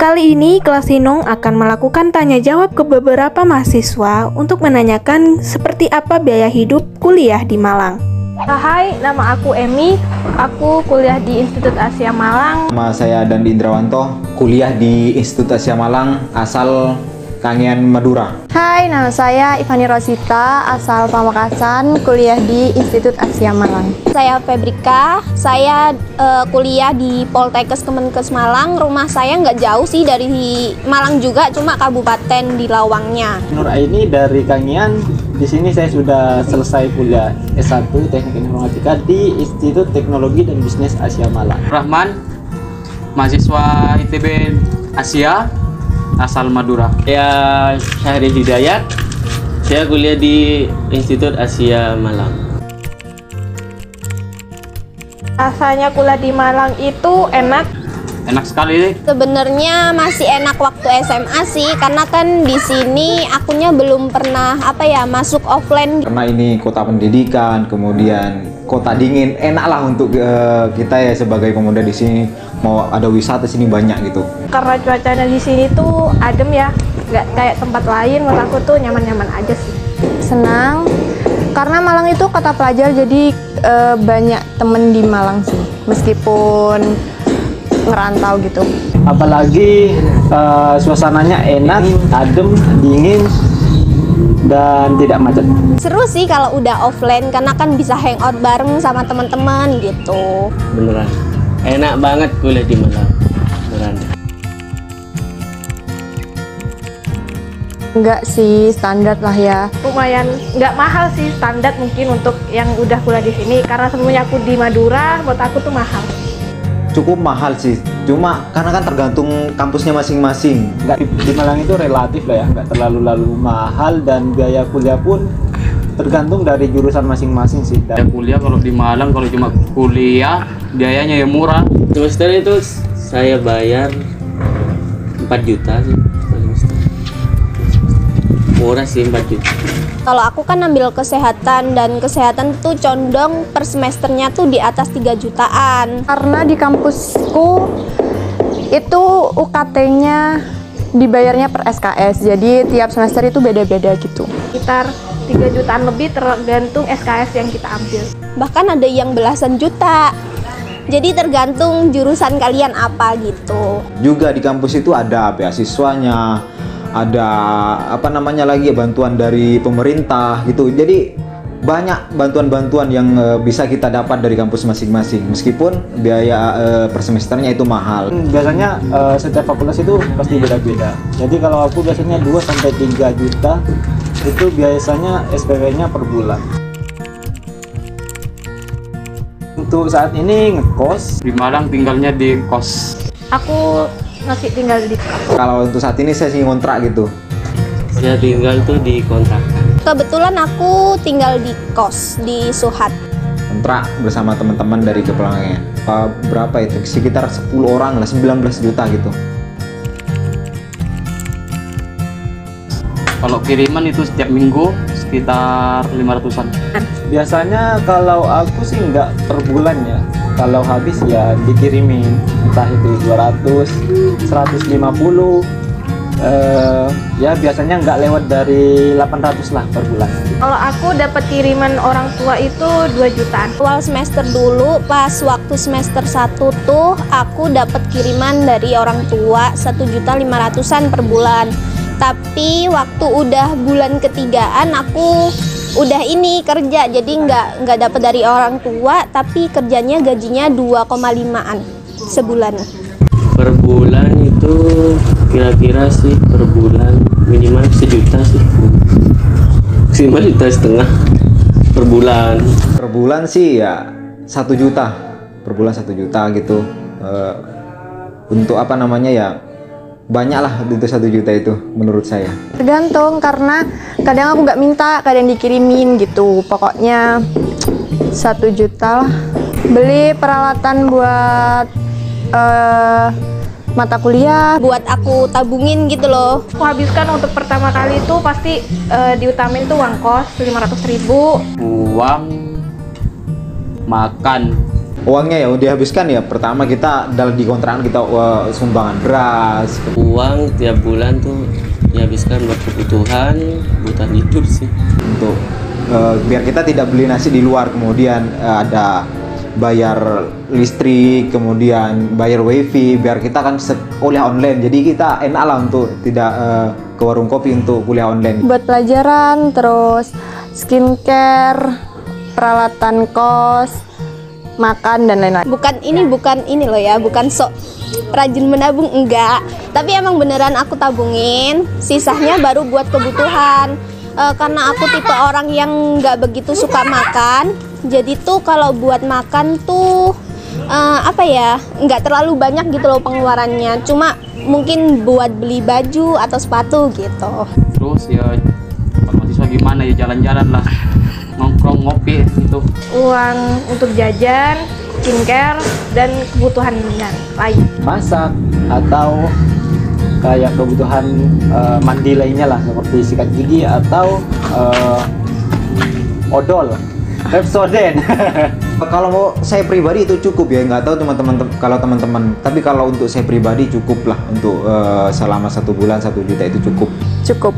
Kali ini kelas Inung akan melakukan tanya jawab ke beberapa mahasiswa untuk menanyakan seperti apa biaya hidup kuliah di Malang. Hai, nama aku Emi. Aku kuliah di Institut Asia Malang. Nama saya Dandi Indrawanto, kuliah di Institut Asia Malang, asal Kangean, Madura. Hai, nama saya Ivani Rosita, asal Pamekasan, kuliah di Institut Asia Malang. Saya Febrika, saya kuliah di Poltekkes Kemenkes Malang. Rumah saya nggak jauh sih dari Malang juga, cuma kabupaten di Lawangnya. Nur Aini dari Kangean. Di sini saya sudah selesai kuliah S1 Teknik Informatika di Institut Teknologi dan Bisnis Asia Malang. Rahman, mahasiswa ITB Asia, asal Madura. Saya Syahril Hidayat, saya kuliah di Institut Asia Malang. Rasanya kuliah di Malang itu enak. Enak sekali. Sebenarnya masih enak waktu SMA sih, karena kan di sini akunya belum pernah masuk offline. Karena ini kota pendidikan, kemudian kota dingin, enak lah untuk kita ya sebagai pemuda di sini. Mau ada wisata sini banyak gitu. Karena cuacanya di sini tuh adem ya, nggak kayak tempat lain. Menurut aku tuh nyaman-nyaman aja sih. Senang, karena Malang itu kota pelajar, jadi banyak temen di Malang sih, meskipun ngerantau gitu. Apalagi suasananya enak, adem, dingin, dan tidak macet. Seru sih kalau udah offline, karena kan bisa hangout bareng sama teman-teman gitu. Beneran, enak banget kuliah di Malang. Beneran. Enggak sih, standar lah ya. Lumayan nggak mahal sih, standar mungkin untuk yang udah kuliah di sini. Karena sebelumnya aku di Madura, buat aku tuh mahal. Cukup mahal sih, cuma karena kan tergantung kampusnya masing-masing. Di Malang itu relatif lah ya, nggak terlalu mahal, dan biaya kuliah pun tergantung dari jurusan masing-masing sih. Ya, kuliah kalau di Malang, kalau cuma kuliah biayanya ya murah. Semester itu saya bayar 4 juta sih. Murah sih, 4 juta. Kalau aku kan ambil kesehatan, dan kesehatan tuh condong per semesternya tuh di atas 3 jutaan. Karena di kampusku itu UKT-nya dibayarnya per SKS, jadi tiap semester itu beda-beda gitu. Sekitar 3 jutaan lebih tergantung SKS yang kita ambil. Bahkan ada yang belasan juta. Jadi tergantung jurusan kalian apa gitu. Juga di kampus itu ada beasiswanya, ada bantuan dari pemerintah gitu. Jadi banyak bantuan-bantuan yang bisa kita dapat dari kampus masing-masing, meskipun biaya per semesternya itu mahal. Biasanya setiap fakultas itu pasti beda-beda. Jadi kalau aku biasanya 2-3 juta itu biasanya SPP-nya per bulan. Untuk saat ini ngekos. Di Malang tinggalnya di kos. Aku masih tinggal di kos. Kalau untuk saat ini saya sih ngontrak gitu. Saya tinggal tuh di kontrakan. Kebetulan aku tinggal di kos di Suhat. Kontrak bersama teman-teman dari Kepulauan. Berapa itu? Sekitar 10 orang lah, 19 juta gitu. Kalau kiriman itu setiap minggu sekitar 500-an. Biasanya kalau aku sih nggak per bulan ya. Kalau habis ya dikirimin, entah itu 200, 150. Ya biasanya nggak lewat dari 800 lah per bulan. Kalau aku dapat kiriman orang tua itu 2 jutaan. Awal semester dulu, pas waktu semester 1 tuh aku dapat kiriman dari orang tua 1.500.000-an per bulan. Tapi waktu udah bulan ketigaan aku udah kerja, jadi nggak dapat dari orang tua, tapi kerjanya gajinya 2,5-an sebulan. Per bulan itu kira-kira sih per bulan minimal 1 juta sih. Maksimal 1,5 juta per bulan. Per bulan sih ya 1 juta. Per bulan 1 juta gitu. Untuk banyak lah itu 1 juta itu menurut saya. Tergantung, karena kadang aku nggak minta, kadang dikirimin gitu. Pokoknya 1 juta lah. Beli peralatan buat mata kuliah, Buat aku tabungin gitu loh. Aku habiskan untuk pertama kali itu pasti diutamin tuh uang kos 500.000. Uang makan Uangnya ya udah dihabiskan ya. Pertama kita dalam di kontrakan kita sumbangan beras. Uang tiap bulan tuh dihabiskan buat kebutuhan hidup sih. Untuk biar kita tidak beli nasi di luar, kemudian ada bayar listrik, kemudian bayar wifi, biar kita kan kuliah online. Jadi kita enak lah untuk tidak ke warung kopi untuk kuliah online. Buat pelajaran, terus skincare, peralatan kos, makan dan lain-lain. Bukan ini loh ya, bukan sok rajin menabung, enggak. Tapi emang beneran aku tabungin, sisanya baru buat kebutuhan. Karena aku tipe orang yang nggak begitu suka makan, jadi tuh kalau buat makan tuh nggak terlalu banyak gitu loh pengeluarannya. Cuma mungkin buat beli baju atau sepatu gitu. Terus ya kalau mahasiswa gimana ya, jalan-jalan lah, nongkrong ngopi gitu. Uang untuk jajan, skincare, dan kebutuhan yang lain. Masak atau kayak kebutuhan mandi lainnya lah, seperti sikat gigi atau odol, Pepsodent. Kalau mau saya pribadi itu cukup ya, nggak tahu teman-teman kalau teman-teman, tapi kalau untuk saya pribadi cukup lah untuk selama 1 bulan 1 juta itu cukup. Cukup.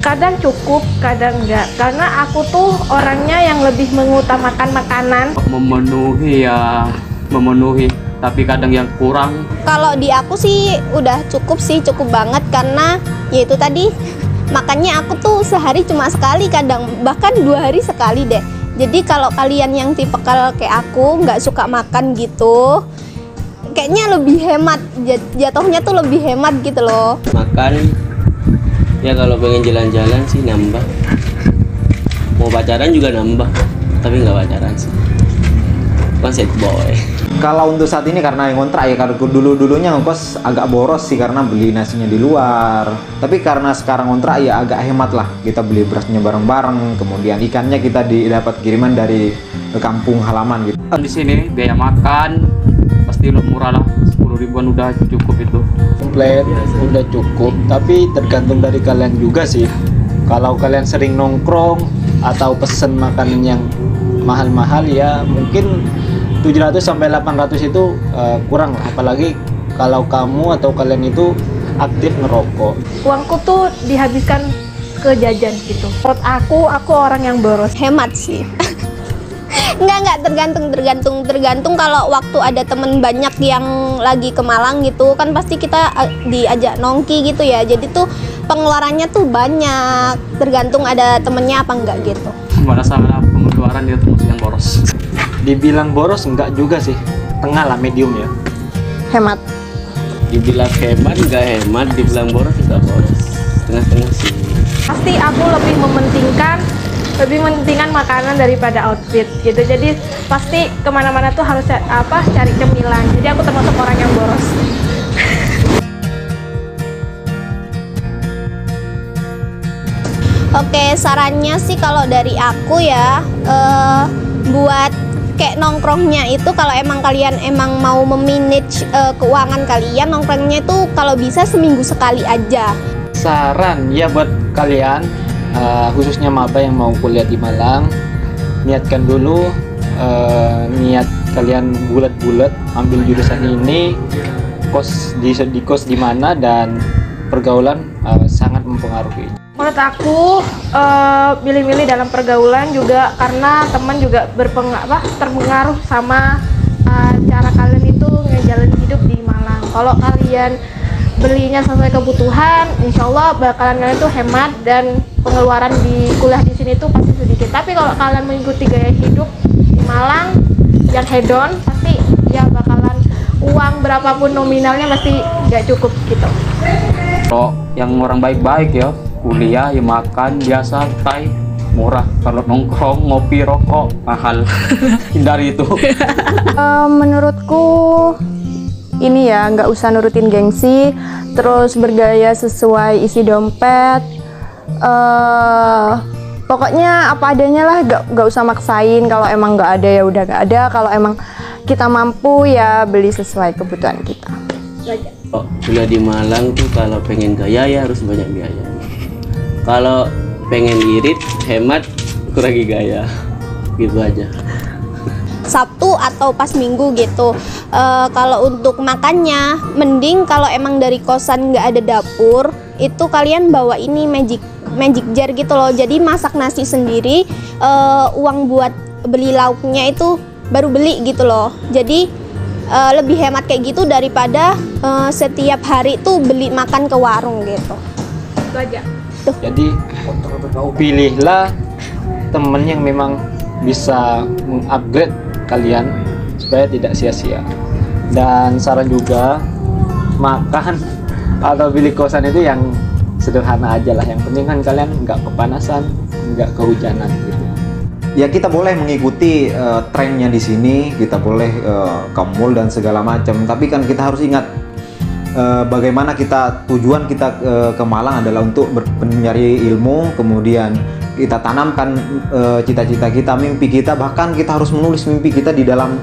Kadang cukup, kadang enggak. Karena aku tuh orangnya yang lebih mengutamakan makanan. Memenuhi, tapi kadang yang kurang. Kalau di aku sih udah cukup sih, cukup banget karena ya itu tadi makannya aku tuh sehari cuma sekali, kadang bahkan 2 hari sekali deh. Jadi kalau kalian yang tipikal kayak aku nggak suka makan gitu, kayaknya lebih hemat, jatuhnya tuh lebih hemat gitu loh. Makan ya, kalau pengen jalan-jalan sih nambah, mau pacaran juga nambah, tapi nggak pacaran sih, bukan sad boy. Kalau untuk saat ini karena yang kontrak ya, kalau dulunya ngekos agak boros sih karena beli nasinya di luar. Tapi karena sekarang kontrak ya agak hemat lah, kita beli berasnya bareng-bareng, kemudian ikannya kita dapat kiriman dari kampung halaman gitu. Di sini biaya makan pasti murah lah, 10 ribuan udah cukup itu. Komplit, udah cukup, tapi tergantung dari kalian juga sih. Kalau kalian sering nongkrong atau pesen makanan yang mahal-mahal ya mungkin 700 sampai 800 itu kurang lah, apalagi kalau kamu atau kalian itu aktif ngerokok. Uangku tuh dihabiskan ke jajan gitu. Menurut aku orang yang boros. Hemat sih. Enggak, tergantung kalau waktu ada temen banyak yang lagi ke Malang gitu kan pasti kita diajak nongki gitu ya, jadi tuh pengeluarannya tuh banyak, tergantung ada temennya apa enggak gitu. Mana sama pengeluaran dia termasuk yang boros. Dibilang boros enggak juga sih, tengah lah, medium ya. Hemat. Dibilang hemat nggak hemat, dibilang boros nggak boros, tengah-tengah sih. Pasti aku lebih mementingkan makanan daripada outfit gitu. Jadi pasti kemana-mana tuh harus cari cemilan. Jadi aku termasuk orang yang boros. Oke, sarannya sih kalau dari aku ya, buat kayak nongkrongnya itu kalau emang kalian mau memanage keuangan kalian, nongkrongnya itu kalau bisa seminggu sekali aja. Saran ya buat kalian, khususnya maba yang mau kuliah di Malang, niatkan dulu, niat kalian bulat-bulat ambil jurusan ini, kos di mana, dan pergaulan sangat mempengaruhi. Menurut aku milih-milih dalam pergaulan juga karena teman juga terpengaruh sama cara kalian itu ngejalin hidup di Malang. Kalau kalian belinya sesuai kebutuhan, insya Allah bakalan kalian tuh hemat dan pengeluaran di kuliah di sini tuh pasti sedikit. Tapi kalau kalian mengikuti gaya hidup di Malang yang hedon, pasti ya bakalan uang berapapun nominalnya pasti nggak cukup gitu. Kalau yang orang baik-baik ya, kuliah ya makan biasa, santai, murah. Kalau nongkrong, ngopi, rokok, mahal. Hindari itu. Menurutku ini ya nggak usah nurutin gengsi, terus bergaya sesuai isi dompet. Pokoknya apa adanya lah, nggak usah maksain. Kalau emang nggak ada ya udah nggak ada. Kalau emang kita mampu ya beli sesuai kebutuhan kita. Oh, kuliah di Malang tuh kalau pengen gaya ya harus banyak biaya. Kalau pengen irit, hemat, kurangi gaya, gitu aja. Sabtu atau pas Minggu gitu. Kalau untuk makannya, mending kalau emang dari kosan nggak ada dapur, itu kalian bawa ini magic jar gitu loh. Jadi masak nasi sendiri, uang buat beli lauknya itu baru beli gitu loh. Jadi lebih hemat kayak gitu daripada setiap hari tuh beli makan ke warung gitu. Itu aja. Jadi pilihlah temen yang memang bisa mengupgrade kalian supaya tidak sia-sia. Dan saran juga, makan atau pilih kosan itu yang sederhana aja lah. Yang penting kan kalian nggak kepanasan, nggak kehujanan gitu. Ya kita boleh mengikuti trennya di sini, kita boleh ke mall dan segala macam. Tapi kan kita harus ingat bagaimana tujuan kita ke Malang adalah untuk mencari ilmu, kemudian kita tanamkan cita-cita kita, mimpi kita, bahkan kita harus menulis mimpi kita di dalam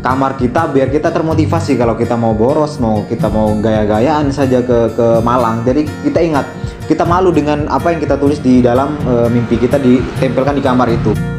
kamar kita biar kita termotivasi kalau kita mau boros, kita mau gaya-gayaan saja ke Malang. Jadi kita ingat, kita malu dengan apa yang kita tulis di dalam mimpi kita ditempelkan di kamar itu.